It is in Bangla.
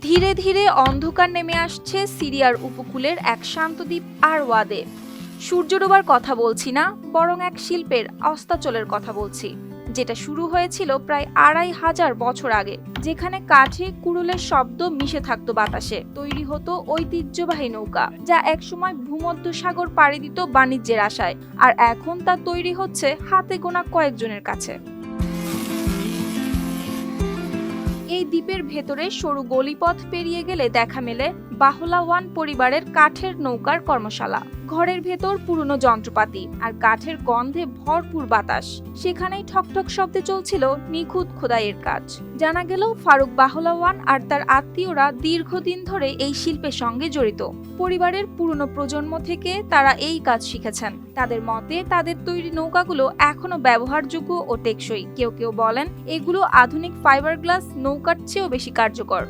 ধীরে ধীরে অন্ধকার নেমে আসছে সিরিয়ার উপকূলের এক শান্ত দ্বীপ আরওয়াদে। সূর্য ডোবার কথা বলছি না, বরং এক শিল্পের অস্তাচলের কথা বলছি, যেটা শুরু হয়েছিল প্রায় ২৫০০ বছর আগে। যেখানে কাঠে কুড়ুলের শব্দ মিশে থাকতো বাতাসে, তৈরি হতো ঐতিহ্যবাহী নৌকা, যা একসময় ভূমধ্যসাগর পাড়ি দিত বাণিজ্যের আশায়। আর এখন তা তৈরি হচ্ছে হাতে গোনা কয়েকজনের কাছে। এই দ্বীপের ভেতরে সরু গলিপথ পেরিয়ে গেলে দেখা মেলে বাহলাওয়ান পরিবারের কাঠের নৌকার কর্মশালা। ঘরের ভেতর পুরনো যন্ত্রপাতি আর কাঠের গন্ধে ভরপুর বাতাস। সেখানেই ঠকঠক শব্দে চলছিল নিখুঁত খোদাইয়ের কাজ। জানা গেল ফারুক বাহলাওয়ান আর তার আত্মীয়রা দীর্ঘদিন ধরে এই শিল্পের সঙ্গে জড়িত। পরিবারের পুরনো প্রজন্ম থেকে তারা এই কাজ শিখেছেন। তাদের মতে তাদের তৈরি নৌকাগুলো এখনো ব্যবহারযোগ্য ও টেকসই। কেউ কেউ বলেন এগুলো আধুনিক ফাইবার গ্লাস নৌকার চেয়েও বেশি কার্যকর।